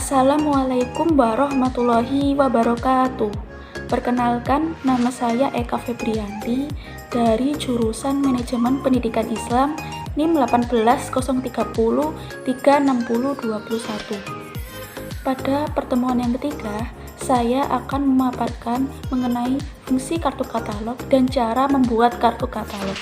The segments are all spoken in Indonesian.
Assalamualaikum warahmatullahi wabarakatuh. Perkenalkan, nama saya Eka Febrianti dari jurusan Manajemen Pendidikan Islam NIM 180303601. Pada pertemuan yang ketiga, saya akan memaparkan mengenai fungsi kartu katalog dan cara membuat kartu katalog.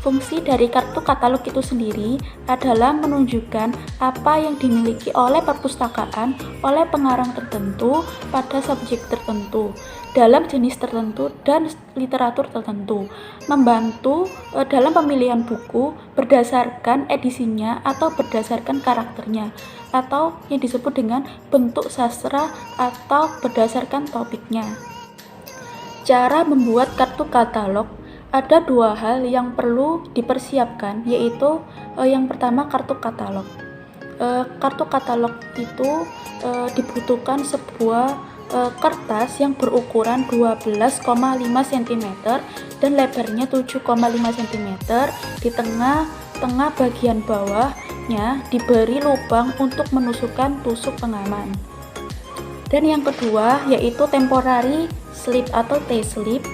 Fungsi dari kartu katalog itu sendiri adalah menunjukkan apa yang dimiliki oleh perpustakaan oleh pengarang tertentu pada subjek tertentu, dalam jenis tertentu dan literatur tertentu, membantu dalam pemilihan buku berdasarkan edisinya atau berdasarkan karakternya, atau yang disebut dengan bentuk sastra atau berdasarkan topiknya. Cara membuat kartu katalog, ada dua hal yang perlu dipersiapkan, yaitu yang pertama kartu katalog. Kartu katalog itu dibutuhkan sebuah kertas yang berukuran 12,5 cm dan lebarnya 7,5 cm. Di tengah bagian bawahnya diberi lubang untuk menusukkan tusuk pengaman. Dan yang kedua yaitu temporary slip atau T-slip.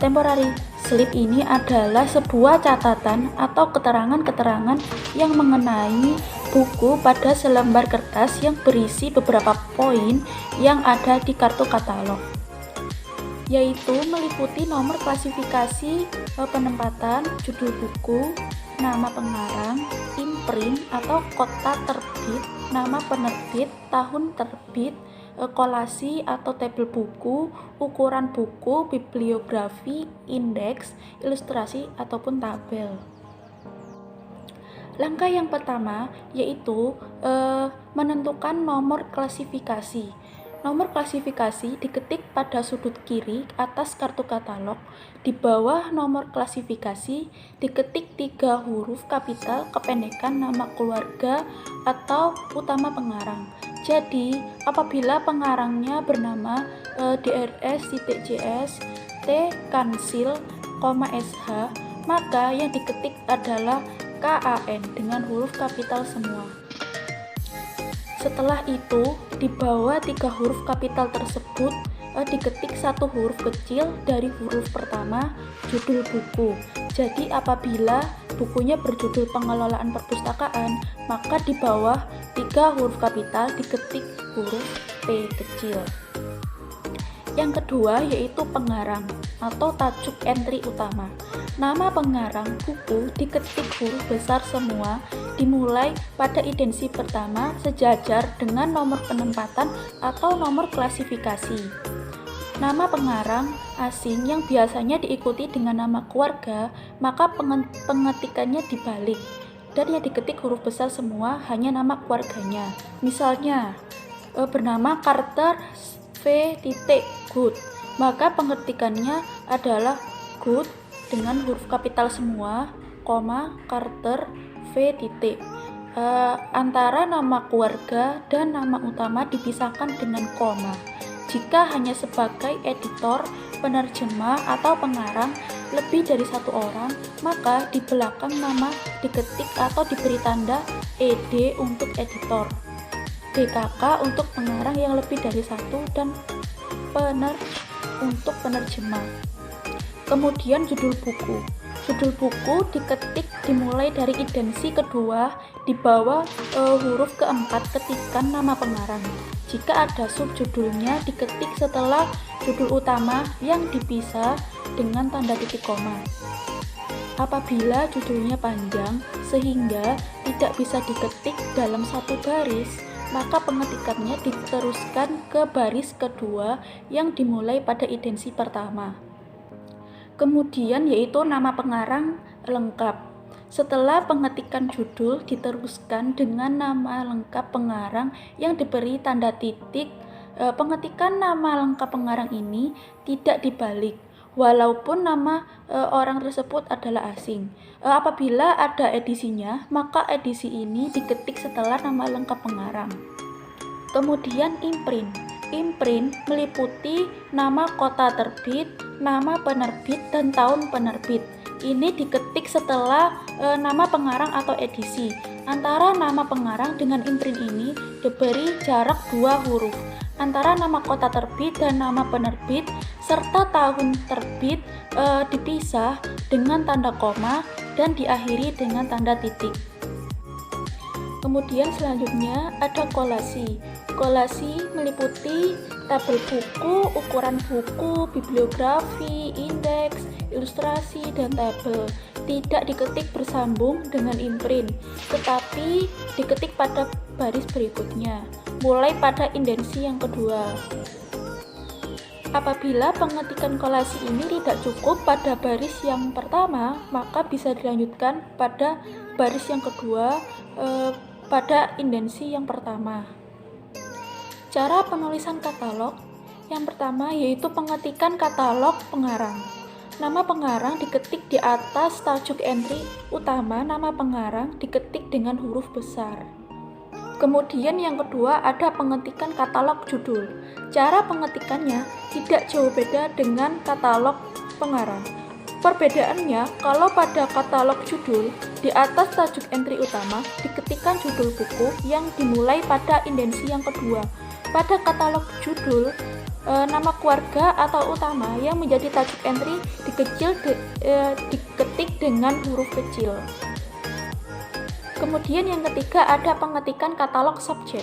Temporary slip ini adalah sebuah catatan atau keterangan-keterangan yang mengenai buku pada selembar kertas yang berisi beberapa poin yang ada di kartu katalog, yaitu meliputi nomor klasifikasi penempatan, judul buku, nama pengarang, imprint atau kota terbit, nama penerbit, tahun terbit, kolasi atau tabel buku, ukuran buku, bibliografi, indeks, ilustrasi, ataupun tabel. Langkah yang pertama yaitu menentukan nomor klasifikasi. Nomor klasifikasi diketik pada sudut kiri atas kartu katalog. Di bawah nomor klasifikasi diketik 3 huruf kapital kependekan nama keluarga atau utama pengarang. Jadi, apabila pengarangnya bernama Drs.Js, T. Kansil, SH, maka yang diketik adalah KAN dengan huruf kapital semua. Setelah itu, di bawah 3 huruf kapital tersebut diketik 1 huruf kecil dari huruf pertama, judul buku. Jadi apabila bukunya berjudul Pengelolaan Perpustakaan, maka di bawah 3 huruf kapital diketik huruf P kecil. Yang kedua yaitu pengarang atau tajuk entry utama. Nama pengarang buku diketik huruf besar semua, dimulai pada idensi pertama sejajar dengan nomor penempatan atau nomor klasifikasi. Nama pengarang asing yang biasanya diikuti dengan nama keluarga, maka pengetikannya dibalik, dan yang diketik huruf besar semua hanya nama keluarganya. Misalnya, bernama Carter V. Good, maka pengetikannya adalah Good dengan huruf kapital semua, Carter V. Antara nama keluarga dan nama utama dipisahkan dengan koma. Jika hanya sebagai editor, penerjemah, atau pengarang lebih dari 1 orang, maka di belakang nama diketik atau diberi tanda ED untuk editor, DKK untuk pengarang yang lebih dari 1, dan untuk penerjemah. Kemudian judul buku. Judul buku diketik dimulai dari idensi kedua, di bawah huruf keempat ketikan nama pengarang. Jika ada subjudulnya diketik setelah judul utama yang dipisah dengan tanda titik koma. Apabila judulnya panjang sehingga tidak bisa diketik dalam 1 baris, maka pengetikannya diteruskan ke baris kedua yang dimulai pada idensi pertama. Kemudian yaitu nama pengarang lengkap. Setelah pengetikan judul diteruskan dengan nama lengkap pengarang yang diberi tanda titik. Pengetikan nama lengkap pengarang ini tidak dibalik, walaupun nama orang tersebut adalah asing. Apabila ada edisinya, maka edisi ini diketik setelah nama lengkap pengarang. Kemudian imprint. Imprint meliputi nama kota terbit, nama penerbit, dan tahun penerbit. ini diketik setelah nama pengarang atau edisi. Antara nama pengarang dengan imprint ini diberi jarak 2 huruf. Antara nama kota terbit dan nama penerbit serta tahun terbit dipisah dengan tanda koma dan diakhiri dengan tanda titik. Kemudian selanjutnya ada kolasi. Kolasi meliputi tabel buku, ukuran buku, bibliografi, indeks, ilustrasi, dan tabel. Tidak diketik bersambung dengan imprint, tetapi diketik pada baris berikutnya, mulai pada indensi yang kedua. Apabila pengetikan kolasi ini tidak cukup pada baris yang pertama, maka bisa dilanjutkan pada baris yang kedua pada indensi yang pertama. Cara penulisan katalog yang pertama yaitu pengetikan katalog pengarang. Nama pengarang diketik di atas tajuk entry utama nama pengarang diketik dengan huruf besar. Kemudian yang kedua ada pengetikan katalog judul. Cara pengetikannya tidak jauh beda dengan katalog pengarang. Perbedaannya, kalau pada katalog judul, di atas tajuk entry utama diketikkan judul buku yang dimulai pada indensi yang kedua. Pada katalog judul, nama keluarga atau utama yang menjadi tajuk entry diketik dengan huruf kecil. Kemudian yang ketiga ada pengetikan katalog subjek.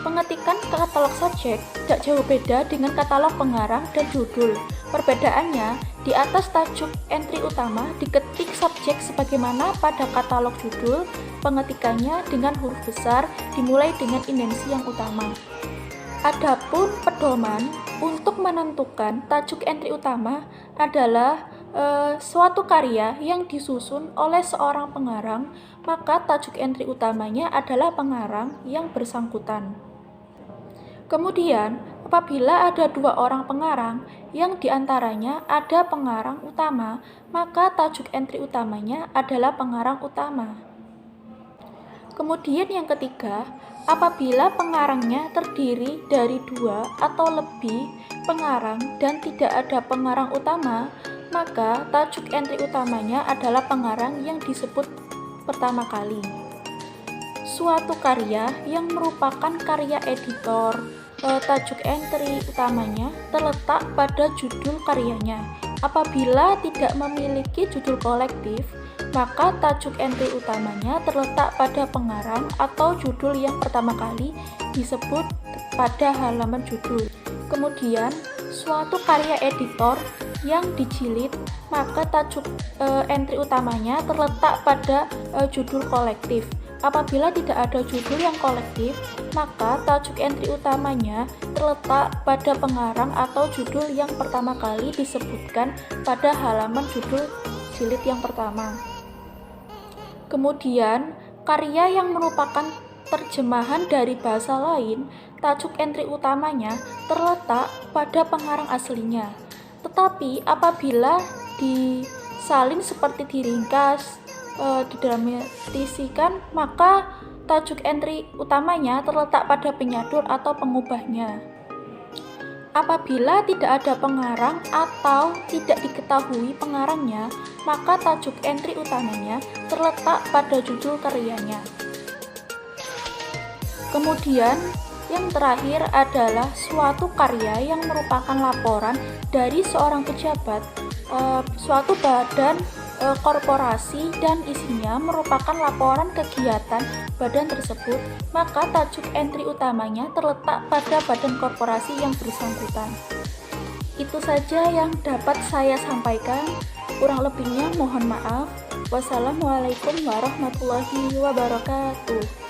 Pengetikan katalog subjek tidak jauh beda dengan katalog pengarang dan judul. Perbedaannya, di atas tajuk entry utama diketik subjek sebagaimana pada katalog judul, pengetikannya dengan huruf besar dimulai dengan indensi yang utama. Adapun pedoman untuk menentukan tajuk entry utama adalah suatu karya yang disusun oleh seorang pengarang, maka tajuk entry utamanya adalah pengarang yang bersangkutan. Kemudian, apabila ada 2 orang pengarang yang diantaranya ada pengarang utama, maka tajuk entry utamanya adalah pengarang utama. Kemudian yang ketiga, apabila pengarangnya terdiri dari 2 atau lebih pengarang dan tidak ada pengarang utama, maka tajuk entry utamanya adalah pengarang yang disebut pertama kali. Suatu karya yang merupakan karya editor, tajuk entry utamanya terletak pada judul karyanya. Apabila tidak memiliki judul kolektif, maka tajuk entry utamanya terletak pada pengarang atau judul yang pertama kali disebut pada halaman judul. Kemudian, suatu karya editor yang dijilid, maka tajuk entry utamanya terletak pada judul kolektif. Apabila tidak ada judul yang kolektif, maka tajuk entry utamanya terletak pada pengarang atau judul yang pertama kali disebutkan pada halaman judul jilid yang pertama. Kemudian, karya yang merupakan terjemahan dari bahasa lain, tajuk entry utamanya terletak pada pengarang aslinya. Tetapi apabila disalin seperti diringkas, didramatisikan, maka tajuk entry utamanya terletak pada penyadur atau pengubahnya. Apabila tidak ada pengarang atau tidak diketahui pengarangnya, maka tajuk entry utamanya terletak pada judul karyanya. Kemudian, yang terakhir adalah suatu karya yang merupakan laporan dari seorang pejabat, suatu badan korporasi dan isinya merupakan laporan kegiatan badan tersebut, maka tajuk entry utamanya terletak pada badan korporasi yang bersangkutan. Itu saja yang dapat saya sampaikan. Kurang lebihnya mohon maaf. Wassalamualaikum warahmatullahi wabarakatuh.